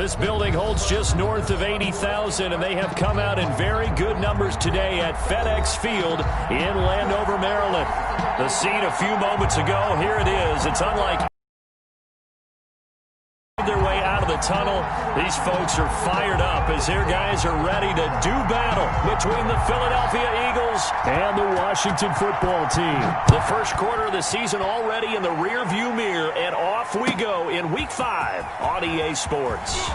This building holds just north of 80,000, and they have come out in very good numbers today at FedEx Field in Landover, Maryland. The scene a few moments ago, here it is. It's unlike their way out of the tunnel. These folks are fired up as their guys are ready to do battle between the Philadelphia Eagles and the Washington football team. The first quarter of the season already in the rearview mirror, and off we go in Week 5 on EA Sports.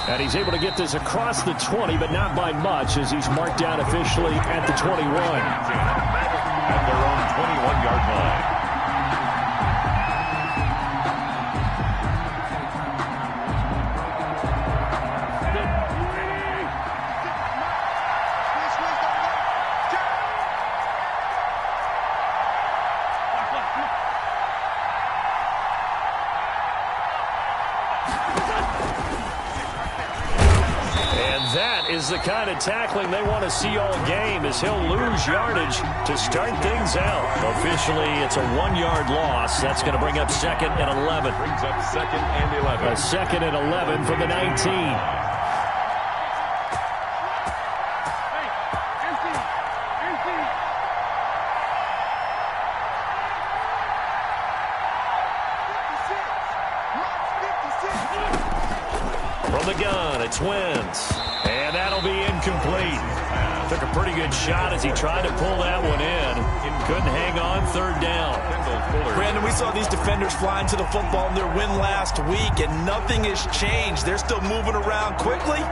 And he's able to get this across the 20, but not by much, as he's marked down officially at the 21. At their own 21-yard line. Is the kind of tackling they want to see all game, as he'll lose yardage to start things out. Officially, it's a 1-yard loss. That's going to bring up 2nd and 11. Brings up 2nd and 11. A 2nd and 11 from the 19. From the gun, it's Wentz. And that'll be incomplete. Took a pretty good shot as he tried to pull that one in. Couldn't hang on, 3rd down. Brandon, we saw these defenders fly into the football in their win last week, and nothing has changed. They're still moving around quickly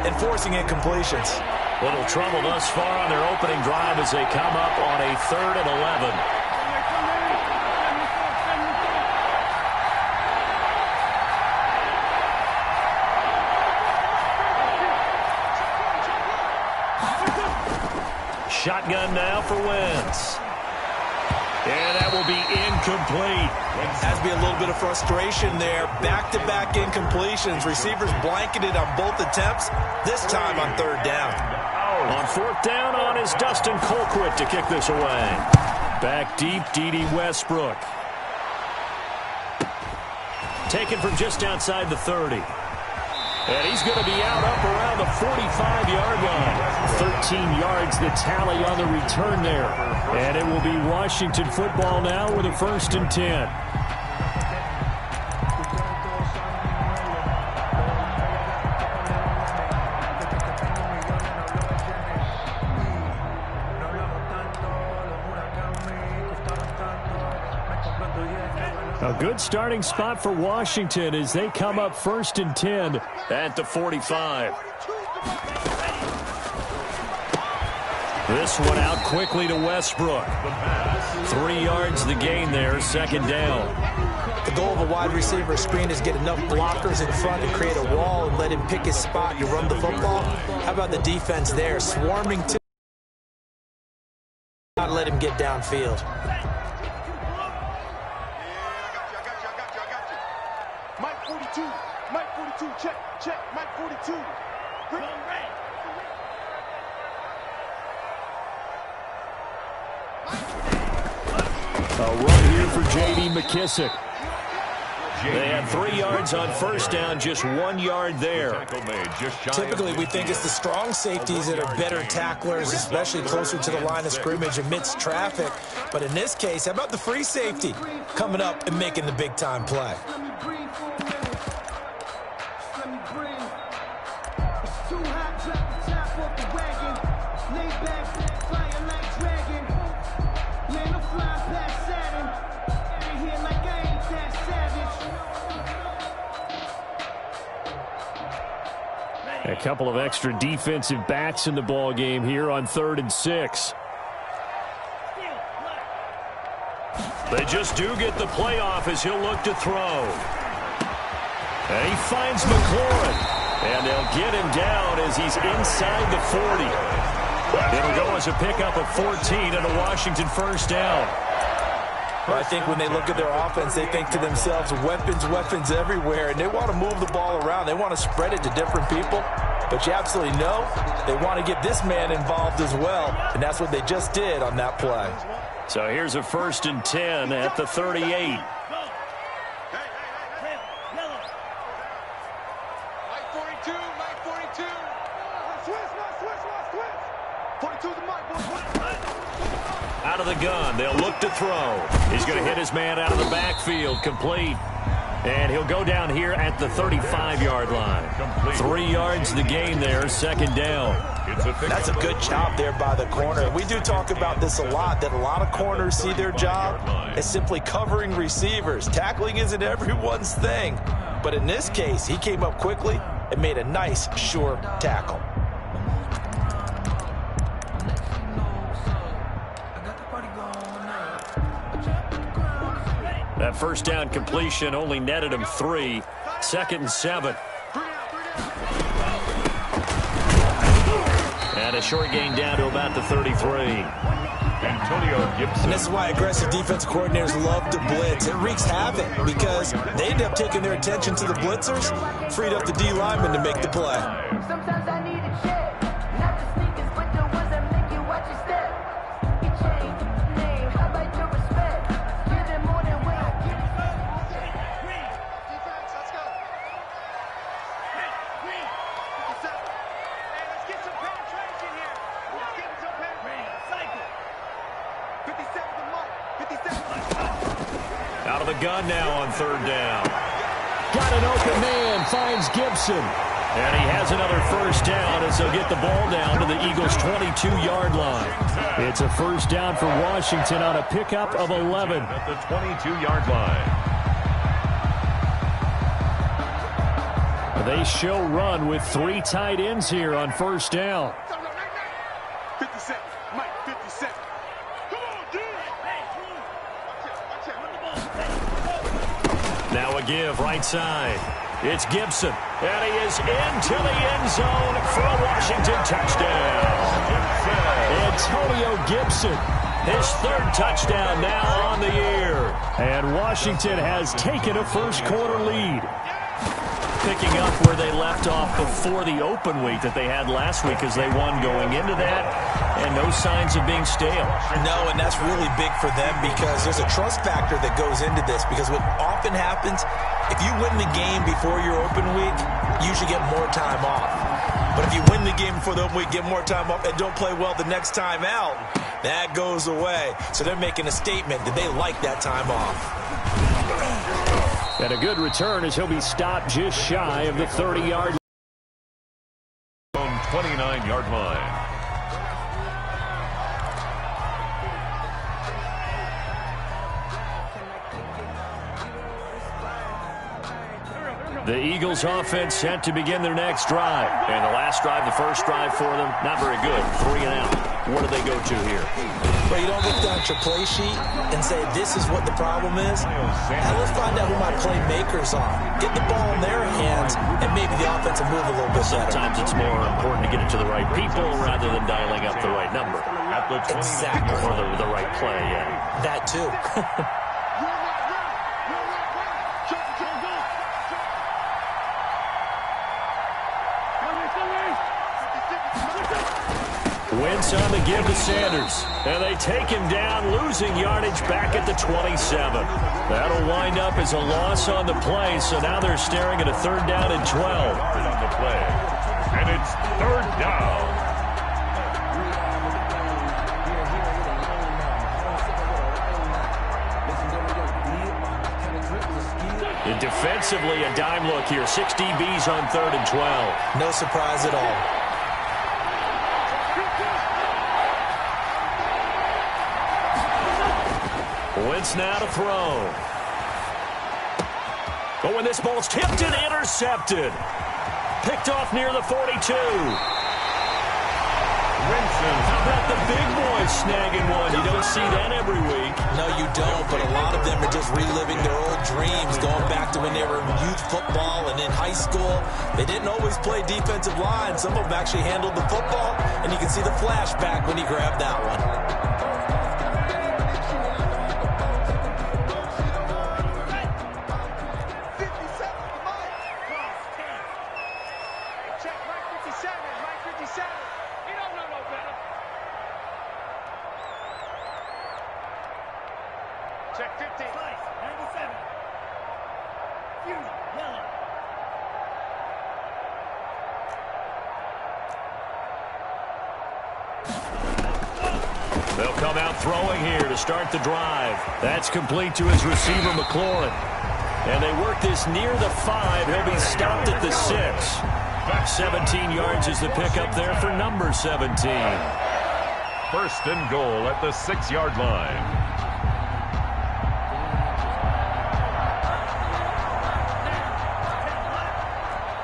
and forcing incompletions. Little trouble thus far on their opening drive as they come up on a 3rd and 11. Shotgun now for Wentz. And that will be incomplete. Has to be a little bit of frustration there. Back-to-back incompletions. Receivers blanketed on both attempts, this time on 3rd down. On 4th down on is Dustin Colquitt to kick this away. Back deep, D.D. Westbrook. Taken from just outside the 30. And he's going to be out up around the 45-yard line. 13 yards the tally on the return there. And it will be Washington football now with a 1st and 10. A good starting spot for Washington as they come up 1st and 10 at the 45. This one out quickly to Westbrook. 3 yards the gain there, 2nd down. The goal of a wide receiver screen is get enough blockers in front to create a wall and let him pick his spot to run the football. How about the defense there? Swarming to not let him get downfield. Check, Mike 42. A run here for J.D. McKissick. They had 3 yards on 1st down, just 1 yard there. Typically, we think it's the strong safeties that are better tacklers, especially closer to the line of scrimmage amidst traffic. But in this case, how about the free safety coming up and making the big-time play? A couple of extra defensive backs in the ball game here on 3rd and 6. They just do get the playoff as he'll look to throw. And he finds McLaurin. And they'll get him down as he's inside the 40. It'll go as a pickup of 14 and a Washington 1st down. Well, I think when they look at their offense, they think to themselves, weapons everywhere, and they want to move the ball around. They want to spread it to different people. But you absolutely know they want to get this man involved as well, and that's what they just did on that play. So here's a 1st and 10 at the 38. Out of the gun, they'll look to throw. He's going to hit his man out of the backfield, complete. And he'll go down here at the 35-yard line. 3 yards the gain there, second down. That's a good job there by the corner. We do talk about this a lot, that a lot of corners see their job as simply covering receivers. Tackling isn't everyone's thing. But in this case, he came up quickly and made a nice, sure tackle. That first down completion only netted him 3. 2nd and 7. And a short gain down to about the 33. Antonio Gibson. And this is why aggressive defense coordinators love to blitz. It wreaks havoc because they end up taking their attention to the blitzers, freed up the D lineman to make the play. Sometimes I need a check, not the sneakers, but the ones that make you watch your step. You change the name, how about your respect? Give them more than what I give. Defense, let's go. Green. 57. Hey, let's get some penetration here. Let's get some penetration. Cycle. 57 to Mark. 57. Out of the gun now on 3rd down. Got an open man, finds Gibson. And he has another first down as they'll get the ball down to the Eagles' 22-yard line. It's a first down for Washington on a pickup of 11. At the 22-yard line. They show run with 3 tight ends here on first down. 57. Mike, 57. Come on, dude. Now a give right side. It's Gibson. And he is into the end zone for a Washington touchdown. Antonio Gibson. His 3rd touchdown now on the year. And Washington has taken a first quarter lead. Picking up where they left off before the open week that they had last week as they won going into that. And no signs of being stale. No, and that's really big for them because there's a trust factor that goes into this because what often happens, if you win the game before your open week, you usually get more time off. But if you win the game before the open week, get more time off, and don't play well the next time out, that goes away. So they're making a statement that they like that time off. And a good return as he'll be stopped just shy of the 30-yard From 29-yard line. The Eagles offense set to begin their next drive. And the last drive, the first drive for them, not very good. 3 and out. What do they go to here? Well, you don't look down at your play sheet and say, this is what the problem is. Now let's find out who my playmakers are. Get the ball in their hands, and maybe the offense will move a little bit better. Sometimes it's more important to get it to the right people rather than dialing up the right number. At the 20 Exactly. Or the right play, yeah. That too. Wentz on the give to Sanders. And they take him down, losing yardage back at the 27. That'll wind up as a loss on the play, so now they're staring at a 3rd down and 12. on the play. And it's 3rd down. And defensively, a dime look here. 6 DBs on 3rd and 12. No surprise at all. Wentz now to throw. Oh, and this ball's tipped and intercepted. Picked off near the 42. How about the big boys snagging one? You don't see that every week. No, you don't, but a lot of them are just reliving their old dreams, going back to when they were in youth football and in high school. They didn't always play defensive line. Some of them actually handled the football, and you can see the flashback when he grabbed that one. Check 50. Slice, 97. Fusion, yellow. They'll come out throwing here to start the drive. That's complete to his receiver, McLaurin. And they work this near the 5. He'll be stopped at the 6. 17 yards is the pickup there for number 17. First and goal at the 6-yard line.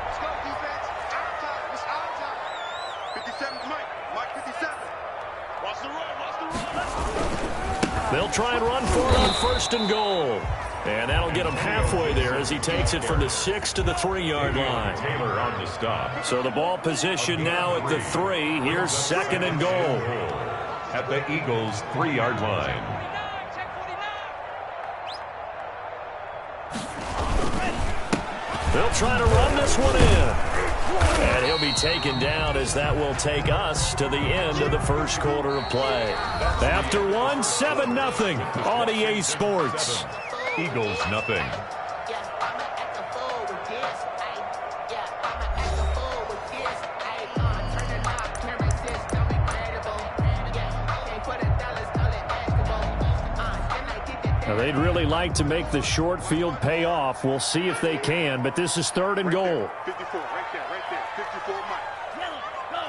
Let's go, defense. Our time. It's our time. 57's Mike. Mike 57. Watch the run. Watch the run. They'll try and run for it on first and goal. And that'll get him halfway there as he takes it from the 6 to the 3-yard line. Taylor on the stop. So the ball position now at the 3. Here's second and goal. At the Eagles' 3-yard line. They'll try to run this one in. And he'll be taken down as that will take us to the end of the first quarter of play. After 1, 7-0 on EA Sports. Eagles nothing. Now, they'd really like to make the short field pay off. We'll see if they can, but this is third and goal. 54, right there, right there. 54, Mike. Yellow, go.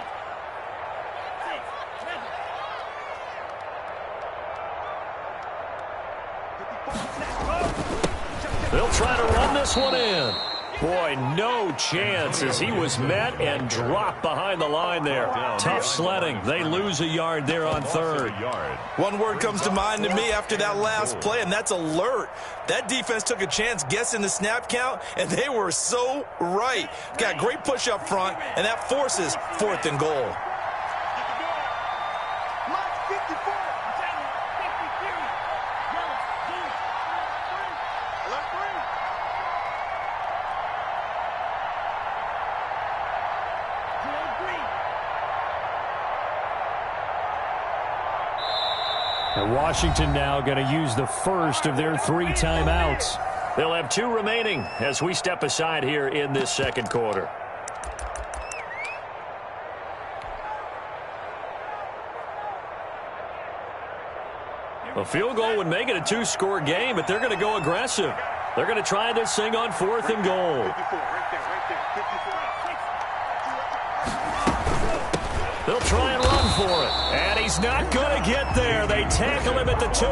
6, 7. They'll try to run this one in. Boy, no chance as he was met and dropped behind the line there. Tough sledding. They lose a yard there on third. One word comes to mind to me after that last play, and that's alert. That defense took a chance guessing the snap count, and they were so right. Got great push up front, and that forces fourth and goal. Mike 54. Left 3. And Washington now going to use the first of their 3 timeouts. They'll have 2 remaining as we step aside here in this second quarter. A field goal would make it a 2-score game, but they're going to go aggressive. They're going to try this thing on fourth and goal. 54, right there, right there. 54. They'll try and run for it. And he's not going to get there. They tackle him at the 2.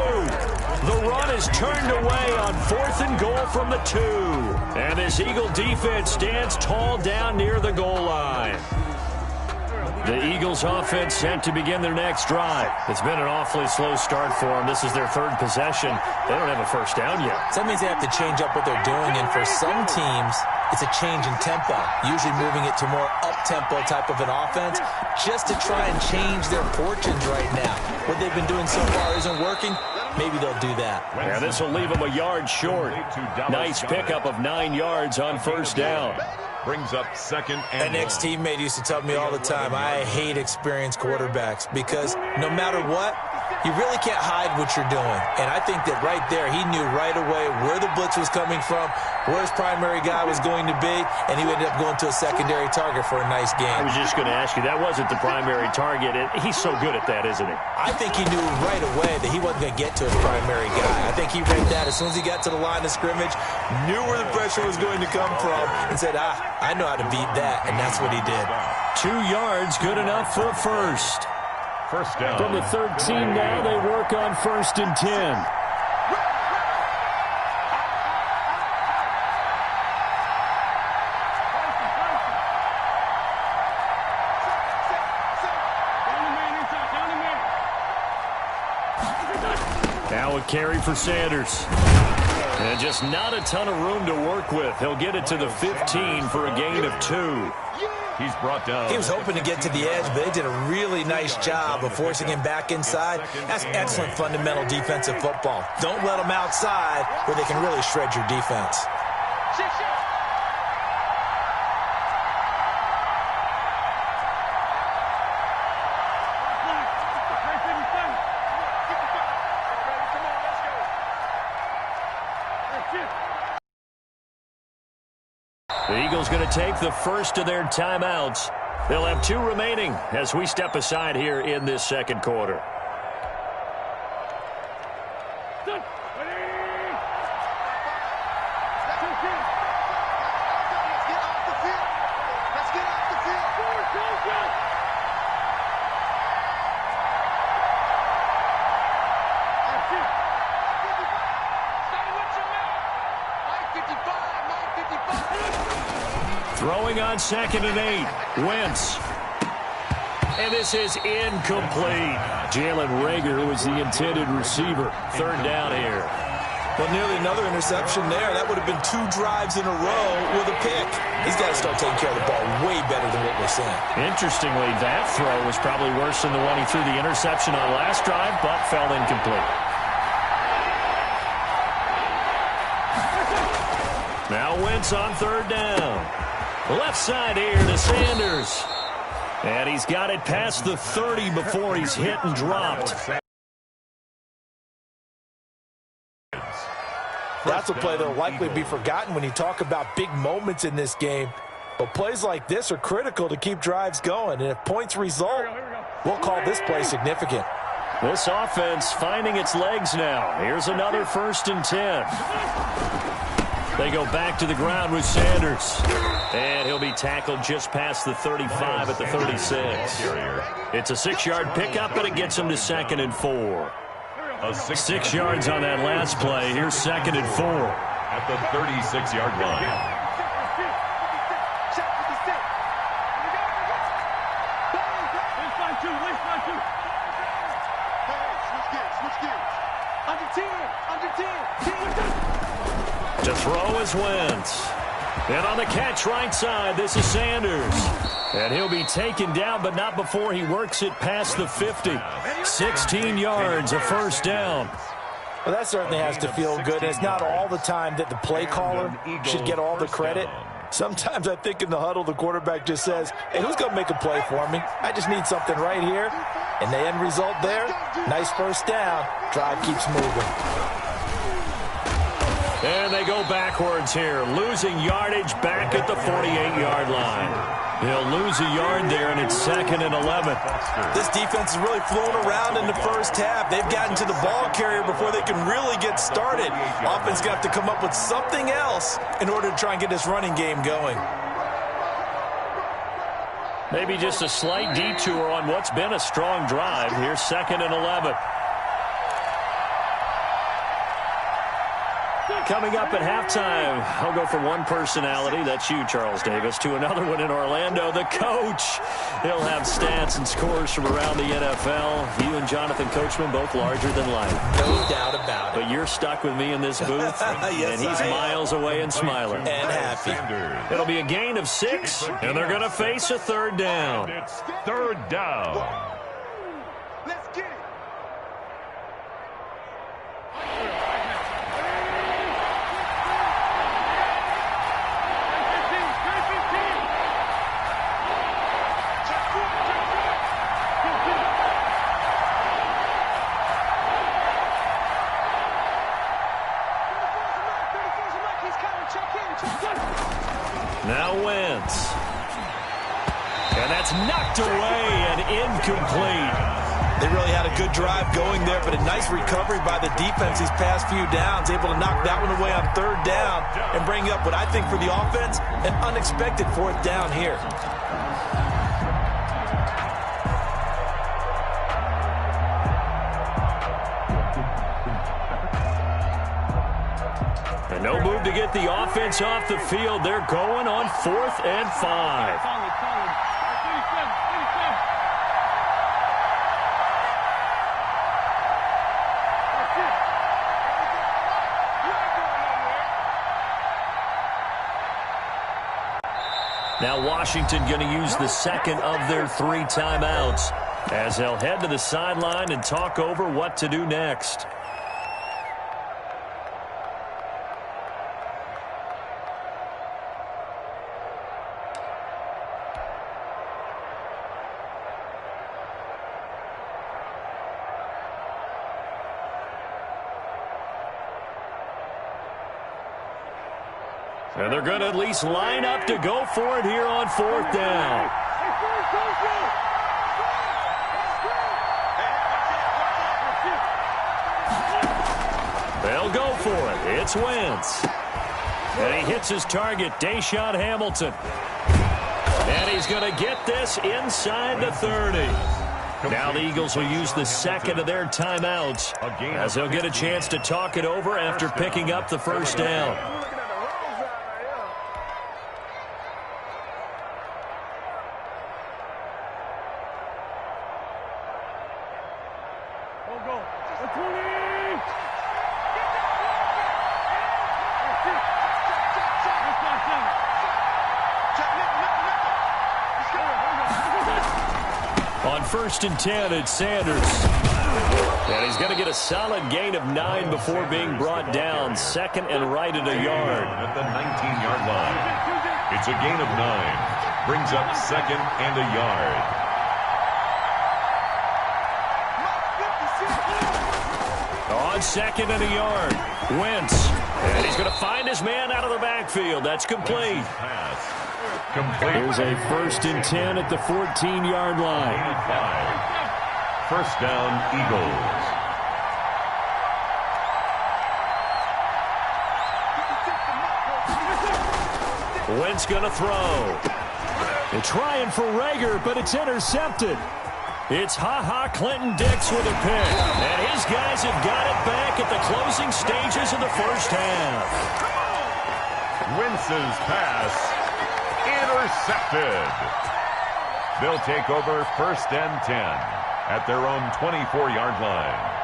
The run is turned away on fourth and goal from the 2. And this Eagle defense stands tall down near the goal line. The Eagles offense set to begin their next drive. It's been an awfully slow start for them. This is their 3rd possession. They don't have a first down yet. So that means they have to change up what they're doing, and for some teams, it's a change in tempo, usually moving it to more up-tempo type of an offense just to try and change their fortunes right now. What they've been doing so far isn't working. Maybe they'll do that. Yeah, this will leave them a yard short. Nice pickup of 9 yards on first down. Brings up second and An ex-teammate used to tell me all the time, I hate experienced quarterbacks because no matter what, you really can't hide what you're doing. And I think that right there, he knew right away where the blitz was coming from, where his primary guy was going to be, and he ended up going to a secondary target for a nice game. I was just going to ask you, that wasn't the primary target. He's so good at that, isn't he? I think he knew right away that he wasn't going to get to his primary guy. I think he read that as soon as he got to the line of scrimmage, knew where the pressure was going to come from, and said, I know how to beat that, and that's what he did. 2 yards, good enough for a first. First down. From the 13 now, they work on 1st and 10. Now a carry for Sanders. And just not a ton of room to work with. He'll get it to the 15 for a gain of 2. He's brought down. He was hoping to get to the edge, but they did a really nice job of forcing him back inside. That's excellent fundamental defensive football. Don't let them outside where they can really shred your defense. The Eagles going to take the first of their timeouts. They'll have 2 remaining as we step aside here in this second quarter. Throwing on 2nd and 8. Wentz. And this is incomplete. Jalen Reagor was the intended receiver. 3rd down here. Well, nearly another interception there. That would have been 2 drives in a row with a pick. He's got to start taking care of the ball way better than what we're seeing. Interestingly, that throw was probably worse than the one he threw the interception on last drive, but fell incomplete. Now Wentz on 3rd down. Left side here to Sanders. And he's got it past the 30 before he's hit and dropped. That's a play that will likely be forgotten when you talk about big moments in this game. But plays like this are critical to keep drives going. And if points result, we'll call this play significant. This offense finding its legs now. Here's another 1st and 10. They go back to the ground with Sanders. And he'll be tackled just past the 35 at the 36. It's a 6-yard pickup, but it gets him to 2nd and 4. 6 yards on that last play. Here's 2nd and 4. At the 36-yard line. To throw is Wentz. And on the catch right side, this is Sanders. And he'll be taken down, but not before he works it past the 50. 16 yards, a 1st down. Well, that certainly has to feel good. And it's not all the time that the play caller should get all the credit. Sometimes I think in the huddle, the quarterback just says, hey, who's going to make a play for me? I just need something right here. And the end result there, nice 1st down. Drive keeps moving. And they go backwards here, losing yardage back at the 48-yard line. He'll lose a yard there, and it's 2nd and 11. This defense is really flown around in the first half. They've gotten to the ball carrier before they can really get started. Offense got to come up with something else in order to try and get this running game going. Maybe just a slight detour on what's been a strong drive. Here's 2nd and 11. Coming up at halftime, I'll go from one personality, that's you, Charles Davis, to another one in Orlando, the coach. He'll have stats and scores from around the NFL. You and Jonathan Coachman, both larger than life. No doubt about it. But you're stuck with me in this booth, yes, and he's miles away and smiling. And happy. It'll be a gain of 6, and they're going to face a 3rd down. It's 3rd down. Let's get it. Now Wentz. And that's knocked away and incomplete. They really had a good drive going there, but a nice recovery by the defense these past few downs, able to knock that one away on 3rd down and bring up what I think for the offense, an unexpected 4th down here. And no move to get the offense off the field. They're going on 4th and 5. Now Washington going to use the 2nd of their 3 timeouts as they'll head to the sideline and talk over what to do next. And they're going to at least line up to go for it here on 4th down. for it. It's Wentz. And he hits his target, Deshaun Hamilton. And he's going to get this inside the 30. Now the Eagles will use the second of their timeouts as they'll get a chance to talk it over after picking up the first down. On 1st and 10, it's Sanders. And he's going to get a solid gain of 9 before being brought down. Second and right at a yard. At the 19-yard line. It's a gain of 9. Brings up second and a yard. On second and a yard, Wentz. And he's going to find his man out of the backfield. That's complete. Pass. Complete. Here's a 1st and 10 at the 14-yard line. 5. First down, Eagles. Wentz going to throw. They're trying for Rager, but it's intercepted. It's Clinton-Dix with a pick. And his guys have got it back at the closing stages of the first half. Wentz's pass intercepted. They'll take over 1st and 10 at their own 24-yard line.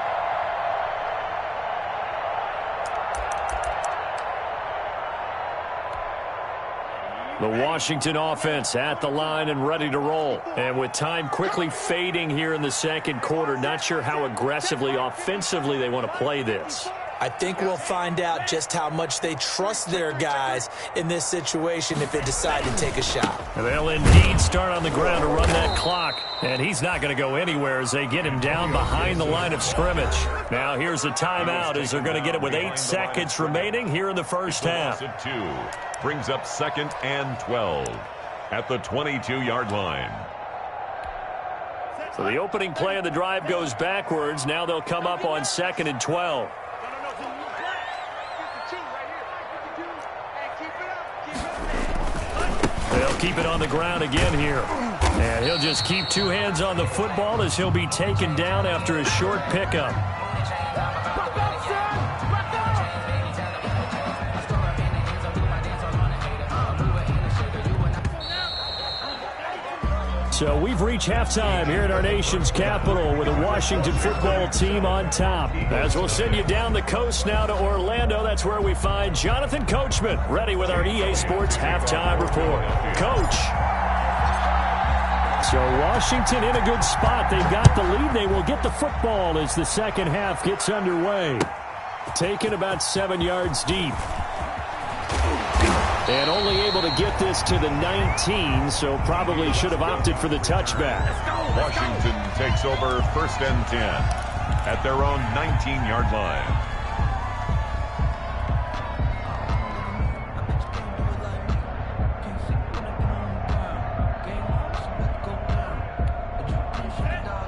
The Washington offense at the line and ready to roll. And with time quickly fading here in the second quarter, not sure how aggressively, offensively they want to play this. I think we'll find out just how much they trust their guys in this situation if they decide to take a shot. And they'll indeed start on the ground to run that clock. And he's not going to go anywhere as they get him down behind the line of scrimmage. Now here's a timeout as they're going to get it with 8 seconds remaining here in the first half. 2 brings up second and 12 at the 22-yard line. So the opening play of the drive goes backwards. Now they'll come up on 2nd and 12. They'll keep it on the ground again here. And he'll just keep 2 hands on the football as he'll be taken down after a short pickup. So we've reached halftime here at our nation's capital with the Washington football team on top. As we'll send you down the coast now to Orlando, that's where we find Jonathan Coachman ready with our EA Sports halftime report. Coach. So Washington in a good spot. They've got the lead. They will get the football as the second half gets underway. Taken about 7 yards deep. And only able to get this to the 19, so probably should have opted for the touchback. Washington takes over 1st and 10 at their own 19-yard line.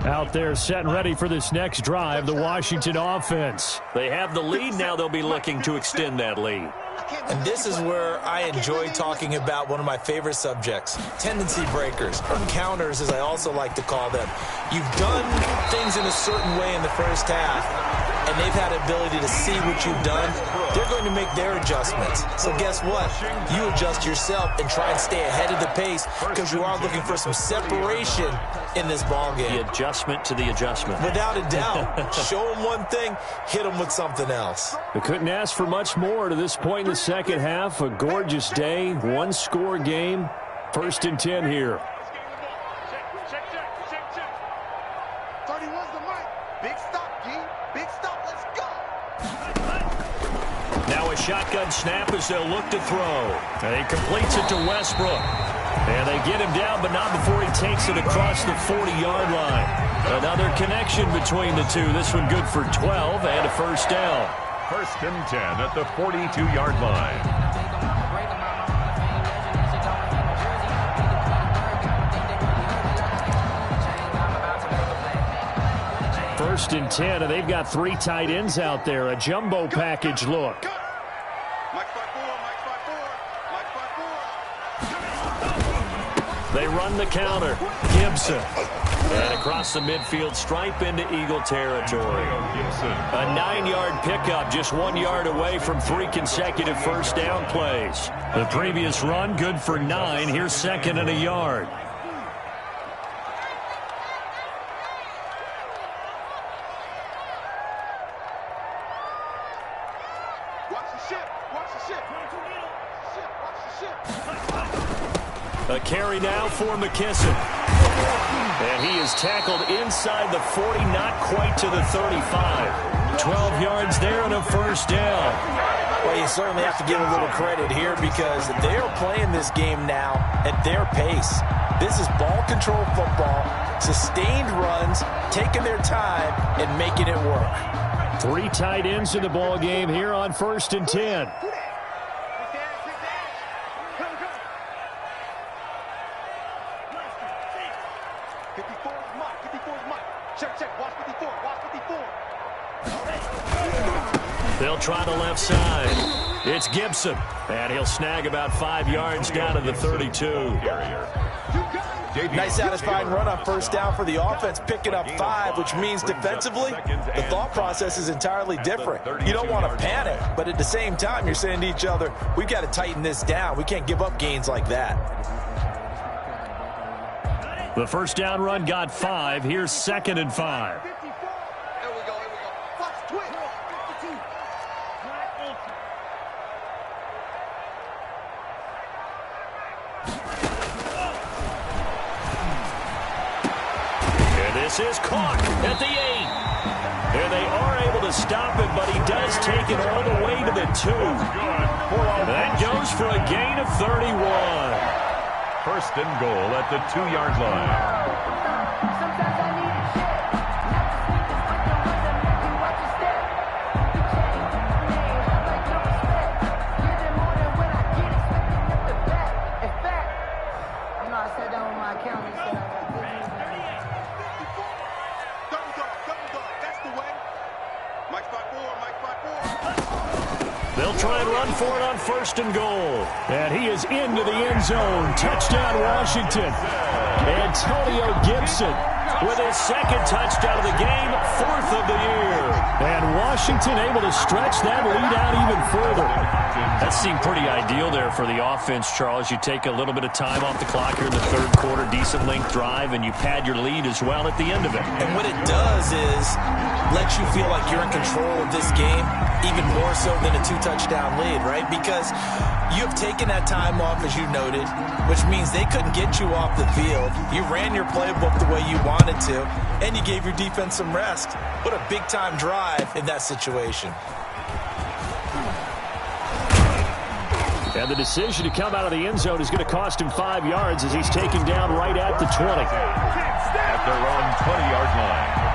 Out there set and ready for this next drive, the Washington offense. They have the lead. Now they'll be looking to extend that lead. And this is where I enjoy talking about one of my favorite subjects, tendency breakers, or counters as I also like to call them. You've done things in a certain way in the first half, and they've had the ability to see what you've done. They're going to make their adjustments. So guess what? You adjust yourself and try and stay ahead of the pace because you are looking for some separation in this ball game. The adjustment to the adjustment. Without a doubt. Show them one thing, hit them with something else. We couldn't ask for much more to this point in the second half. A gorgeous day, 1-score game. 1st and 10 here. 31's the mic. Big stop, G. Big stop. Let's go. Now a shotgun snap as they'll look to throw. And he completes it to Westbrook. And they get him down, but not before he takes it across the 40-yard line. Another connection between the two. This one good for 12 and a first down. 1st and 10 at the 42-yard line. 1st and 10, and they've got 3 tight ends out there. A jumbo package look. They run the counter. Gibson. And across the midfield stripe into Eagle territory. A 9-yard pickup, just 1 yard away from 3 consecutive first down plays. The previous run, good for 9. Here's 2nd and a yard. A carry now for McKissick. And he is tackled inside the 40, not quite to the 35. 12 yards there and a first down. Well, you certainly have to give a little credit here because they are playing this game now at their pace. This is ball control football, sustained runs, taking their time and making it work. 3 tight ends in the ball game here on 1st and 10. They'll try the left side. It's Gibson. And he'll snag about 5 yards down to the 32. Nice satisfying run on first down for the offense, picking up 5, which means defensively, the thought process is entirely different. You don't want to panic, but at the same time, you're saying to each other, we've got to tighten this down. We can't give up gains like that. The first down run got 5. Here's 2nd and 5. This is caught at the 8. And they are able to stop it, but he does take it all the way to the 2. That goes for a gain of 31. 1st and goal at the 2-yard line. They'll try and run for it on 1st and goal. And he is into the end zone. Touchdown, Washington. Antonio Gibson with his 2nd touchdown of the game, 4th of the year. And Washington able to stretch that lead out even further. That seemed pretty ideal there for the offense, Charles. You take a little bit of time off the clock here in the 3rd quarter, decent length drive, and you pad your lead as well at the end of it. And what it does is let you feel like you're in control of this game, even more so than a 2-touchdown lead, right? Because you have taken that time off, as you noted, which means they couldn't get you off the field. You ran your playbook the way you wanted to, and you gave your defense some rest. What a big-time drive in that situation. And the decision to come out of the end zone is going to cost him 5 yards as he's taken down right at the 20. At their own 20-yard line.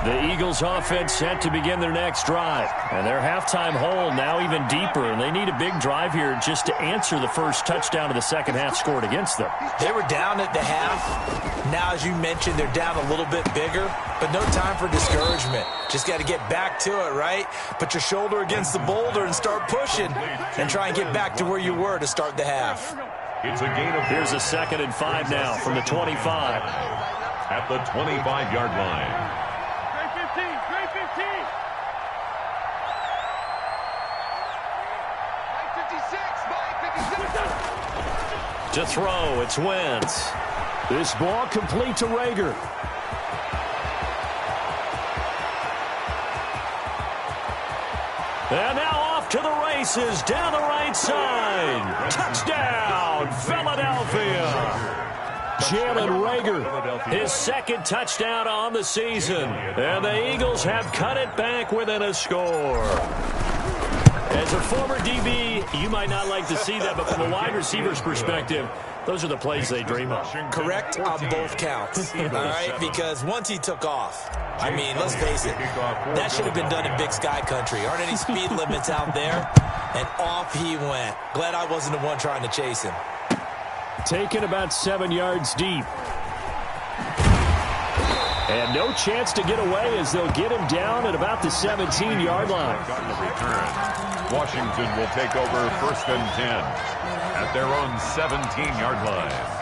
The Eagles offense set to begin their next drive. And their halftime hole now even deeper. And they need a big drive here just to answer the first touchdown of the second half scored against them. They were down at the half. Now, as you mentioned, they're down a little bit bigger. But no time for discouragement. Just got to get back to it, right? Put your shoulder against the boulder and start pushing. And try and get back to where you were to start the half. It's a gain of... Here's a 2nd and 5 now from the 25. At the 25-yard line. To throw, it's Wentz. This ball complete to Rager. And now off to the races, down the right side. Touchdown, Philadelphia. Jalen Rager, his 2nd touchdown on the season. And the Eagles have cut it back within a score. As a former DB, you might not like to see that, but from a wide receiver's perspective, those are the plays they dream of. Correct on both counts, all right? Because once he took off, I mean, let's face it, that should have been done in Big Sky Country. Aren't any speed limits out there? And off he went. Glad I wasn't the one trying to chase him. Taken about 7 yards deep. And no chance to get away as they'll get him down at about the 17-yard line. Washington will take over 1st and 10 at their own 17-yard line.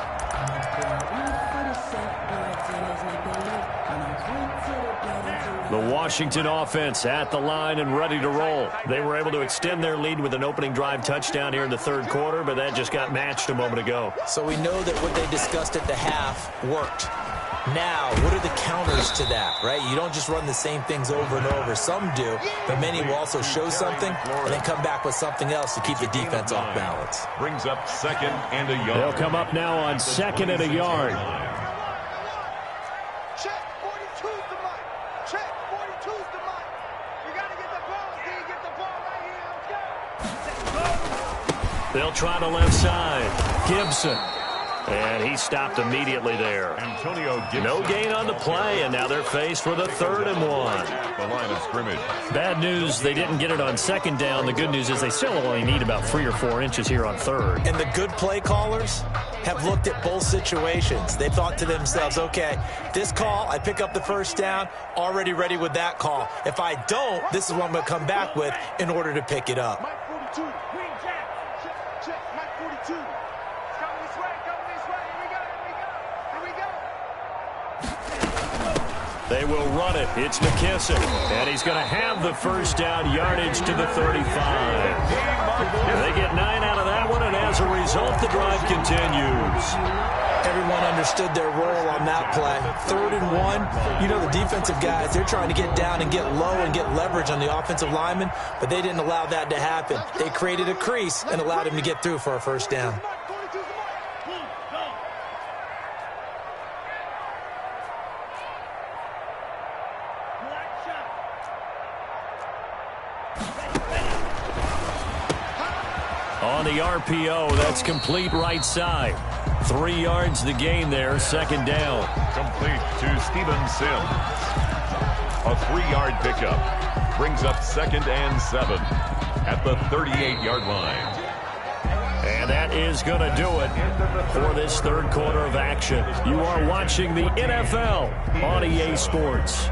The Washington offense at the line and ready to roll. They were able to extend their lead with an opening drive touchdown here in the 3rd quarter, but that just got matched a moment ago. So we know that what they discussed at the half worked. Now, what are the counters to that, right? You don't just run the same things over and over. Some do, but many will also show something and then come back with something else to keep the defense off balance. Brings up 2nd and a yard. They'll come up now on 2nd and a yard. Check, 42's the mic. Check, 42's the mic. You got to get the ball, D. Get the ball right here. Let's go. They'll try to left side. Gibson. And he stopped immediately there. Antonio Gibson. No gain on the play, and now they're faced with a 3rd and 1. The line of scrimmage. Bad news, they didn't get it on 2nd down. The good news is they still only need about 3 or 4 inches here on 3rd. And the good play callers have looked at both situations. They thought to themselves, okay, this call, I pick up the 1st down, already ready with that call. If I don't, this is what I'm going to come back with in order to pick it up. Mike 42. Green Jack. Check, Mike 42. It's coming this way, Here we go. They will run it. It's McKissick. And he's going to have the 1st down, yardage to the 35. They get 9 out of that one, and as a result, the drive continues. Everyone understood their role on that play. 3rd and 1. You know, the defensive guys, they're trying to get down and get low and get leverage on the offensive lineman, but they didn't allow that to happen. They created a crease and allowed him to get through for a 1st down. On the RPO, that's complete right side. 3 yards the gain there, 2nd down. Complete to Steven Sims. A 3-yard pickup. Brings up 2nd and 7 at the 38-yard line. And that is going to do it for this 3rd quarter of action. You are watching the NFL on EA Sports.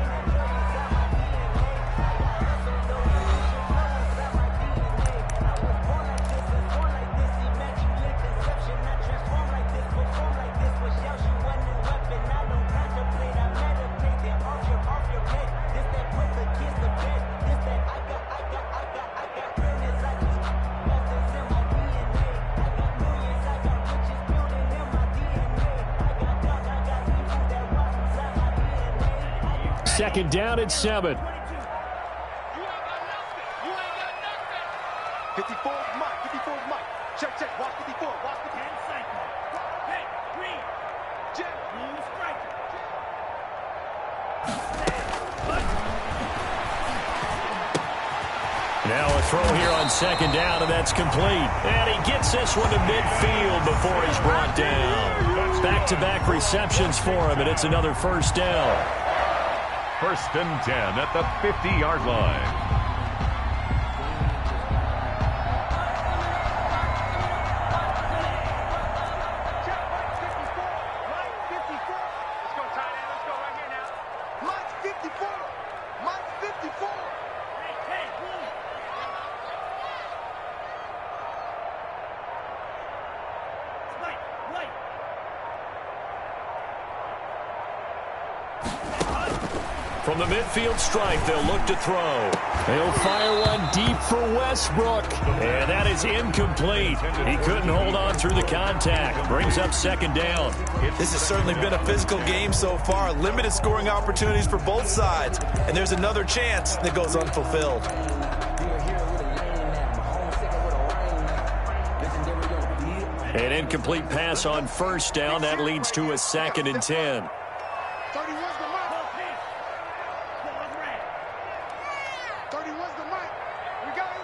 Second down at 7. 54 Mike. 54 Mike. Check. Watch 54. Watch 54. Hey, green. Jim. Blue striker. Now a throw here on 2nd down, and that's complete. And he gets this one to midfield before he's brought down. Back-to-back receptions for him, and it's another 1st down. 1st and 10 at the 50-yard line. From the midfield stripe, they'll look to throw. They'll fire one deep for Westbrook. And that is incomplete. He couldn't hold on through the contact. Brings up 2nd down. This has certainly been a physical game so far. Limited scoring opportunities for both sides. And there's another chance that goes unfulfilled. An incomplete pass on 1st down. That leads to a 2nd and 10. 31's the mic. 31's the mic. We got it.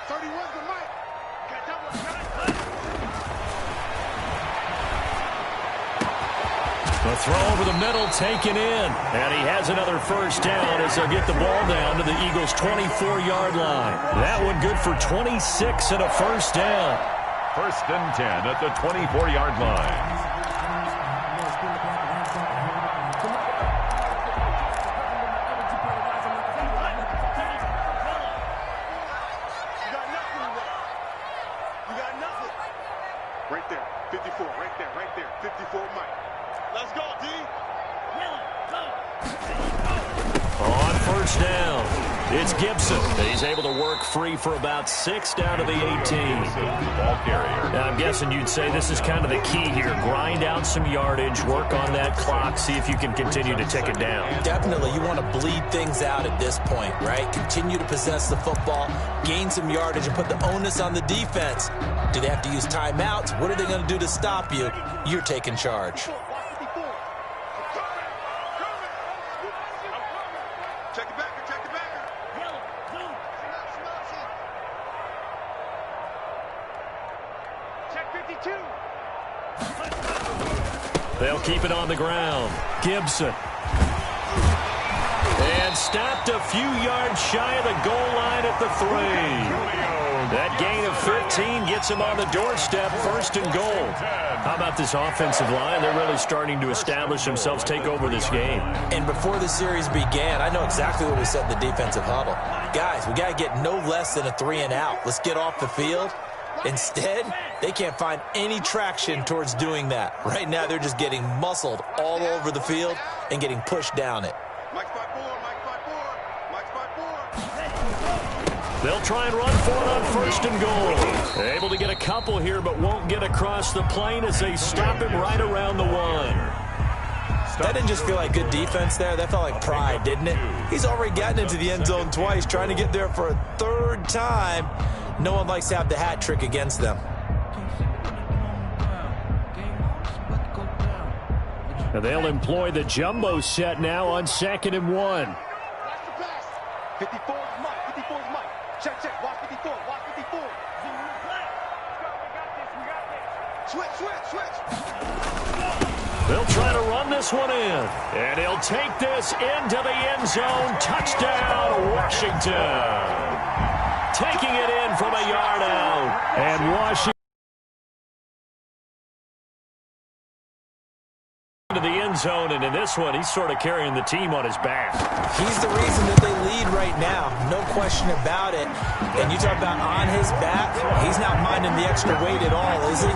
31's the mic. Got double. The throw over the middle taken in. And he has another first down as they'll get the ball down to the Eagles' 24-yard line. That one good for 26 and a first down. First and 10 at the 24-yard line. Right there, 54, right there, 54 Mike. Let's go, D. On first down, it's Gibson. He's able to work free for about 6 down to the 18. Ball carrier. Now, I'm guessing you'd say this is kind of the key here. Grind out some yardage, work on that clock, see if you can continue to tick it down. Definitely, you want to bleed things out at this point, right? Continue to possess the football, gain some yardage, and put the onus on the defense. Do they have to use timeouts? What are they going to do to stop you? You're taking charge. Check it back, check it back. Check 52. They'll keep it on the ground. Gibson. And stopped a few yards shy of the goal line at the 3. That gain of 15 gets him on the doorstep, first and goal. How about this offensive line? They're really starting to establish themselves, take over this game. And before the series began, I know exactly what we said in the defensive huddle. Guys, we got to get no less than a 3 and out. Let's get off the field. Instead, they can't find any traction towards doing that. Right now, they're just getting muscled all over the field and getting pushed down it. Mike's 5-4, Mike's 5-4, Mike's 5-4. They'll try and run for it on first and goal. Able to get a couple here, but won't get across the plane as they stop him right around the 1. That didn't just feel like good defense there. That felt like pride, didn't it? He's already gotten into the end zone twice, trying to get there for a 3rd time. No one likes to have the hat trick against them. And they'll employ the jumbo set now on 2nd and 1. Watch the pass. 54 is Mike, 54 is Mike. Check, check, watch 54, watch 54. Switch. They'll try to run this one in. And he'll take this into the end zone. Touchdown, Washington. Taking it in from a yard out. And Washington to the end zone, and in this one, he's sort of carrying the team on his back. He's the reason that they lead right now. No question about it. And you talk about on his back, he's not minding the extra weight at all, is he?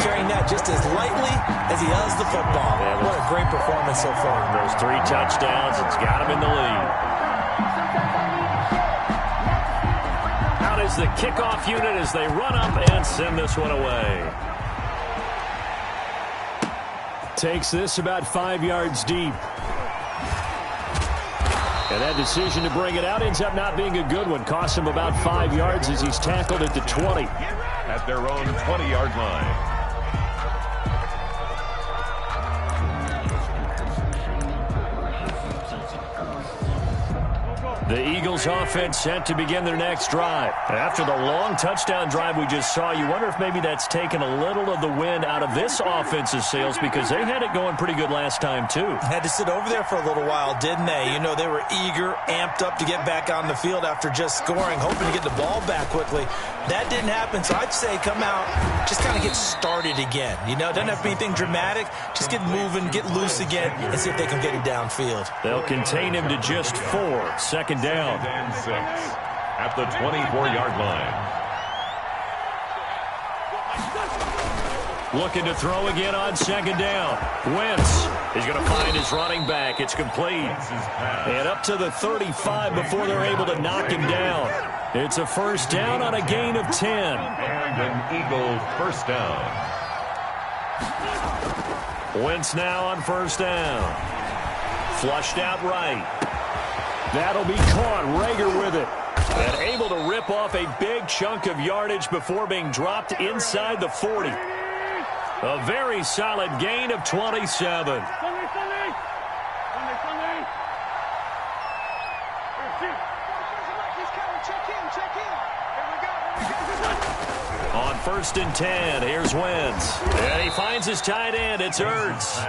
Carrying that just as lightly as he does the football. Yeah, what a great performance so far. Those 3 touchdowns, it's got him in the lead. Out is the kickoff unit as they run up and send this one away. Takes this about 5 yards deep. And that decision to bring it out ends up not being a good one. Costs him about 5 yards as he's tackled at the 20. At their own 20-yard line. The Eagles offense set to begin their next drive. After the long touchdown drive we just saw, you wonder if maybe that's taken a little of the wind out of this offense's sails because they had it going pretty good last time too. Had to sit over there for a little while, didn't they? You know, they were eager, amped up to get back on the field after just scoring, hoping to get the ball back quickly. That didn't happen, so I'd say come out, just kind of get started again. You know, doesn't have to be anything dramatic. Just get moving, get loose again, and see if they can get it downfield. They'll contain him to just 4. Second down. And 6 at the 24-yard line. Looking to throw again on 2nd down. Wentz is going to find his running back. It's complete. And up to the 35 before they're able to knock him down. It's a first down on a gain of 10. And an Eagle first down. Wentz now on first down. Flushed out right. That'll be caught. Rager with it. And able to rip off a big chunk of yardage before being dropped inside the 40. A very solid gain of 27. On 1st and 10, here's Wentz. And he finds his tight end. It's Ertz.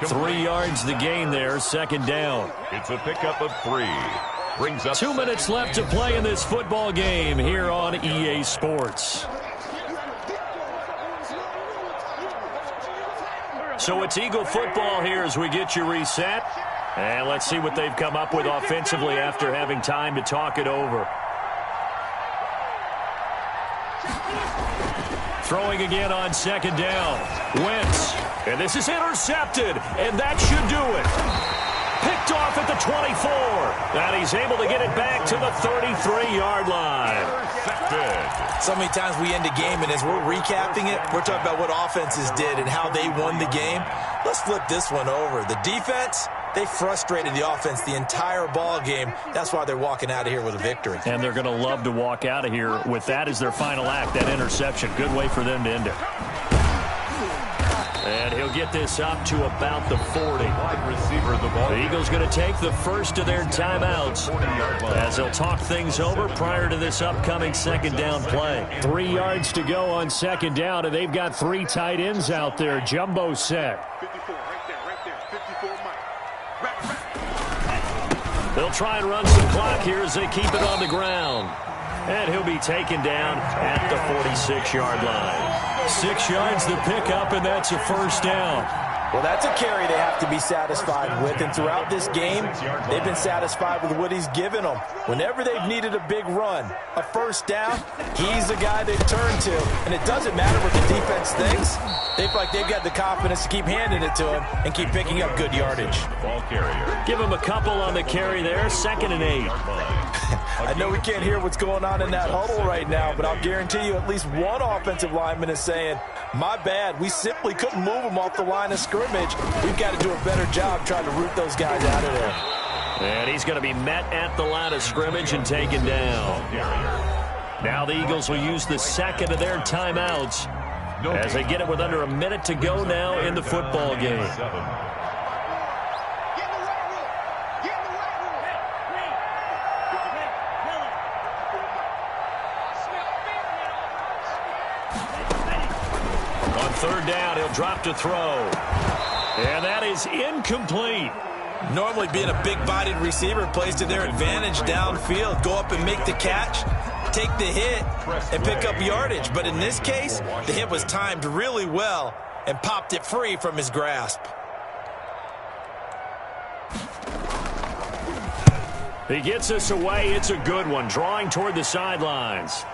3 yards the gain there, second down. It's a pickup of 3. Brings up 2 minutes left to play in this football game here on EA Sports. So it's Eagle football here as we get you reset. And let's see what they've come up with offensively after having time to talk it over. Throwing again on second down. Wentz. And this is intercepted. And that should do it. Picked off at the 24. And he's able to get it back to the 33-yard line. So many times we end a game, and as we're recapping it, we're talking about what offenses did and how they won the game. Let's flip this one over. The defense, they frustrated the offense the entire ball game. That's why they're walking out of here with a victory. And they're going to love to walk out of here with that as their final act, that interception. Good way for them to end it. And he'll get this up to about the 40. The Eagles going to take the first of their timeouts as they'll talk things over prior to this upcoming second down play. 3 yards to go on second down, and they've got 3 tight ends out there. Jumbo set. 54, right there, 54 Mike. They'll try and run some clock here as they keep it on the ground. And he'll be taken down at the 46-yard line. 6 yards the pickup, and that's a first down. Well, that's a carry they have to be satisfied with, and throughout this game, they've been satisfied with what he's given them. Whenever they've needed a big run, a first down, he's the guy they've turned to. And it doesn't matter what the defense thinks. They feel like they've got the confidence to keep handing it to him and keep picking up good yardage. Ball carrier. Give him a couple on the carry there, 2nd and 8. I know we can't hear what's going on in that huddle right now, but I'll guarantee you at least one offensive lineman is saying, my bad, we simply couldn't move them off the line of scrimmage. We've got to do a better job trying to root those guys out of there. And he's going to be met at the line of scrimmage and taken down. Now the Eagles will use the second of their timeouts as they get it with under a minute to go now in the football game. Third down, he'll drop to throw. And that is incomplete. Normally being a big-bodied receiver plays to their advantage downfield. Go up and make the catch, take the hit, and pick up yardage. But in this case, the hit was timed really well and popped it free from his grasp. He gets us away. It's a good one, drawing toward the sidelines.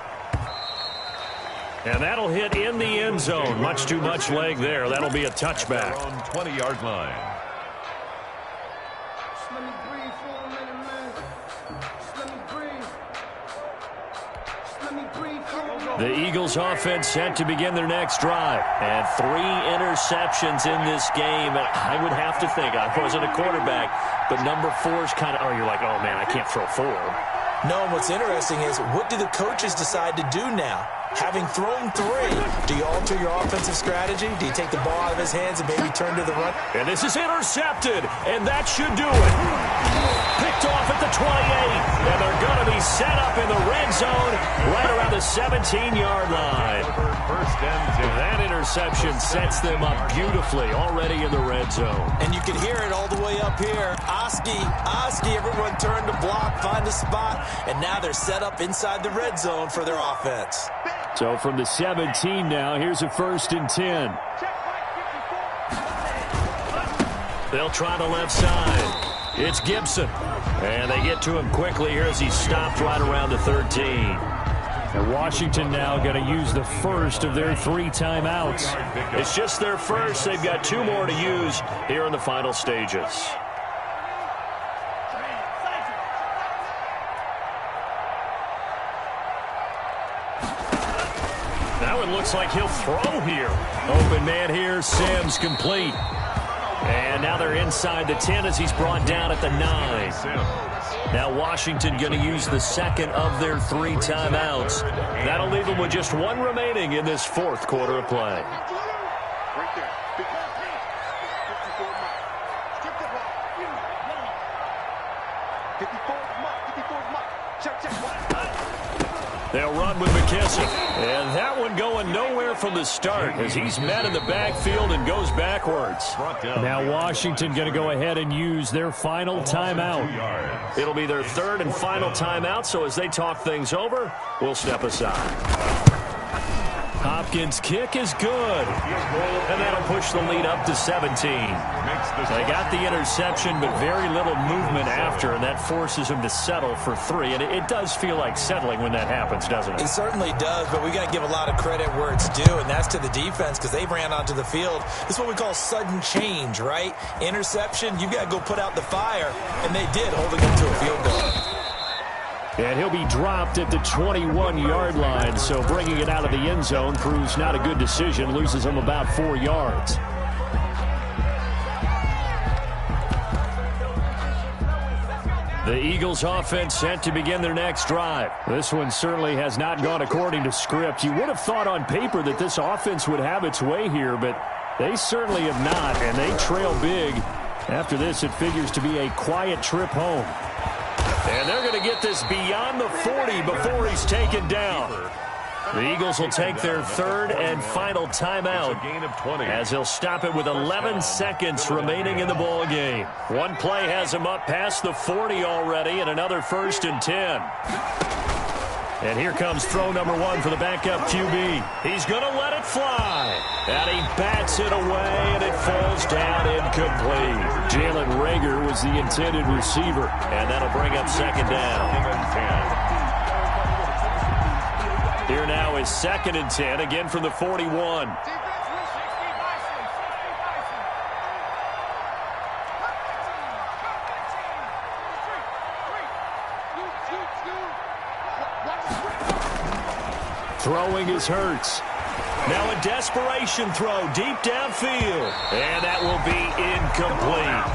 And that'll hit in the end zone. Much too much leg there. That'll be a touchback. On 20-yard line. Let me breathe for a minute, man. Let me breathe. Let me breathe for a minute. The Eagles offense set to begin their next drive. And 3 interceptions in this game. And I would have to think, I wasn't a quarterback, but number 4 is kind of, you're like, oh, man, I can't throw 4. No, and what's interesting is, what do the coaches decide to do now? Having thrown 3, do you alter your offensive strategy? Do you take the ball out of his hands and maybe turn to the run? And this is intercepted, and that should do it. Picked off at the 28, and they're going to be set up in the red zone right around the 17-yard line. First and 10. That interception sets them up beautifully already in the red zone. And you can hear it all the way up here. Oski, everyone turned to block, find a spot, and now they're set up inside the red zone for their offense. So from the 17 now, here's a 1st and 10. They'll try the left side. It's Gibson. And they get to him quickly here as he's stopped right around the 13. And Washington now going to use the first of their 3 timeouts. It's just their first. They've got 2 more to use here in the final stages. Now it looks like he'll throw here. Open man here, Sims complete. And now they're inside the 10 as he's brought down at the 9. Now Washington going to use the second of their 3 timeouts. That'll leave them with just 1 remaining in this 4th quarter of play. Right there. 54 Mike. Strip the ball. 54 Mike. 54 Mike. Check. They'll run with McKissick. And that one going nowhere from the start as he's met in the backfield and goes backwards. Now Washington going to go ahead and use their final timeout. It'll be their third and final timeout, so as they talk things over, we'll step aside. Hopkins' kick is good. And that'll push the lead up to 17. They got the interception, but very little movement after, and that forces him to settle for 3. And it does feel like settling when that happens, doesn't it? It certainly does, but we got to give a lot of credit where it's due, and that's to the defense because they ran onto the field. This is what we call sudden change, right? Interception, you got to go put out the fire, and they did, holding them to a field goal. And he'll be dropped at the 21-yard line, so bringing it out of the end zone proves not a good decision, loses him about 4 yards. The Eagles offense set to begin their next drive. This one certainly has not gone according to script. You would have thought on paper that this offense would have its way here, but they certainly have not, and they trail big. After this, it figures to be a quiet trip home. And they're going to get this beyond the 40 before he's taken down. The Eagles will take their third and final timeout as they'll stop it with 11 seconds remaining in the ball game. One play has them up past the 40 already, and another 1st and 10. And here comes throw number 1 for the backup QB. He's going to let it fly. And he bats it away, and it falls down incomplete. Jalen Reagor was the intended receiver, and that'll bring up 2nd down. Here now is 2nd and 10, again from the 41. Throwing is Hurts. Now a desperation throw deep downfield. And that will be incomplete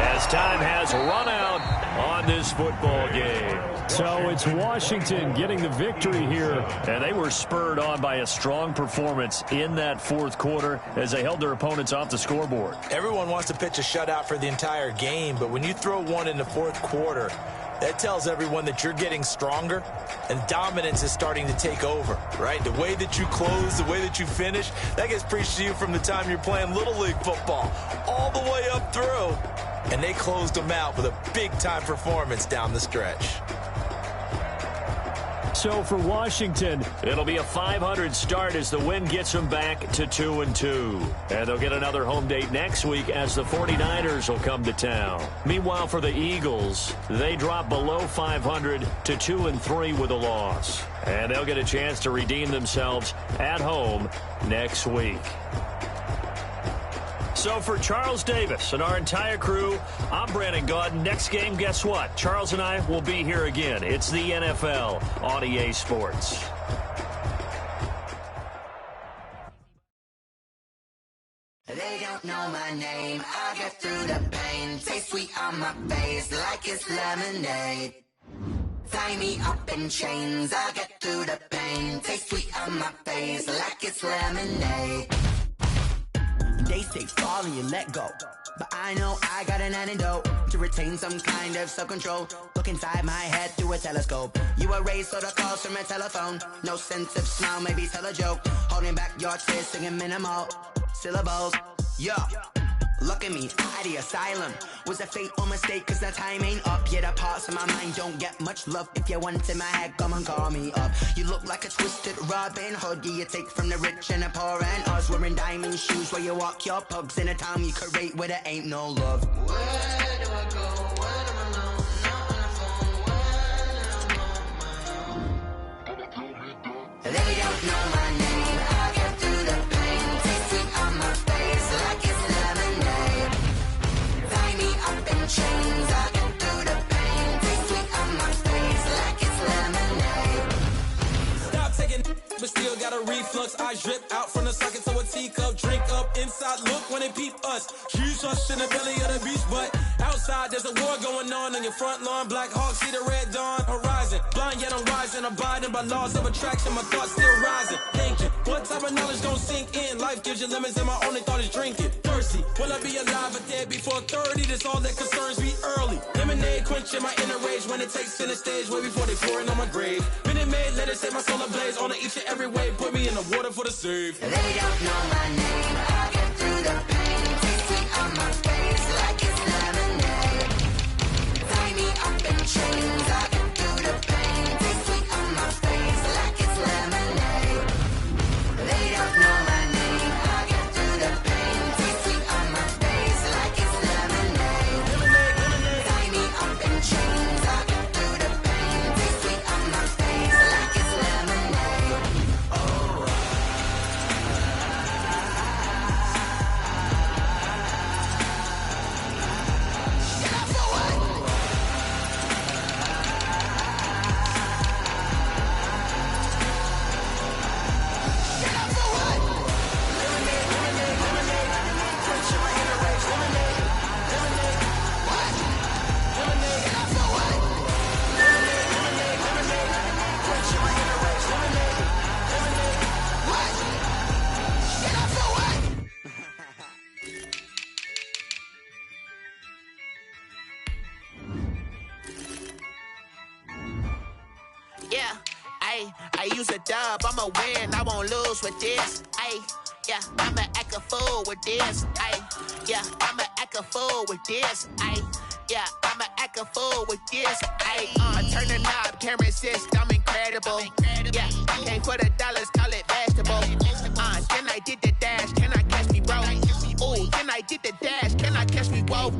as time has run out on this football game. So it's Washington getting the victory here. And they were spurred on by a strong performance in that 4th quarter as they held their opponents off the scoreboard. Everyone wants to pitch a shutout for the entire game, but when you throw one in the 4th quarter, that tells everyone that you're getting stronger and dominance is starting to take over, right? The way that you close, the way that you finish, that gets preached to you from the time you're playing Little League football all the way up through. And they closed them out with a big-time performance down the stretch. So for Washington, it'll be a .500 start as the win gets them back to 2-2. And they'll get another home date next week as the 49ers will come to town. Meanwhile, for the Eagles, they drop below .500 to 2-3 with a loss. And they'll get a chance to redeem themselves at home next week. So for Charles Davis and our entire crew, I'm Brandon Gaudin. Next game, guess what? Charles and I will be here again. It's the NFL on EA Sports. They don't know my name. I get through the pain. Taste sweet on my face like it's lemonade. Tie me up in chains. I get through the pain. Taste sweet on my face like it's lemonade. They say fall and you let go, but I know I got an antidote to retain some kind of self-control. Look inside my head through a telescope. You erase all the calls from a telephone. No sense of smile, maybe tell a joke. Holding back your tears, singing minimal syllables. Yeah, look at me, at the asylum. Was a fate or mistake, cause the time ain't up. Yet the parts of my mind don't get much love. If you want in my head, come and call me up. You look like a twisted Robin Hood. You take from the rich and the poor and us. Wearing diamond shoes where you walk your pugs in a town you create where there ain't no love. Where do I go when I'm alone? Not on the phone when I'm on my own. They don't know my name. I get through the pain. Taste sweet on my face like it's lemonade. Tie me up in chains. I get through the pain. Taste sweet on my face like it's lemonade. Stop taking, but still got a reflux. I drip out from the socket to a teacup. Drink up inside. Look when they peep us. Shoes us in the belly of the beach, but outside there's a war going on your front lawn. Black Hawk see the red dawn horizon. Blind yet I'm rising, abiding by laws of attraction. My thoughts still rising. Thinking, what type of knowledge don't sink in? Life gives you lemons and my only thought is drinking. Thirsty, Will I be alive or dead before 30? That's all that concerns me early. Lemonade quenching my inner rage when it takes center stage way before they pour it on my grave. Minute Maid, let it set my soul ablaze on each and every way. Put me in the water for the save. They don't know my name. I get through the pain. Taste sweet on my face like it's lemonade. Tie me up in chains. I get through the pain. Taste sweet on my face like it's lemonade. They don't know my name. I get through the pain. Taste sweet on my face like it's lemonade. Tie me up in chains. I get through the pain. Taste sweet on my face like it's lemonade. Get up for what? Get up for what? What? Get up for what? What? Get up for what? Yeah, I use a dub, I'ma win, I won't lose with this. Yeah, I'ma act a fool with this. Yeah, I'ma act a fool with this. Yeah, I'ma act a fool with this. Turn the knob, camera assist, I'm incredible. Yeah, came for the dollars, call it vegetable. Then I did the dash, can I catch me, bro? Ooh, then I did the dash, can I catch me, whoa?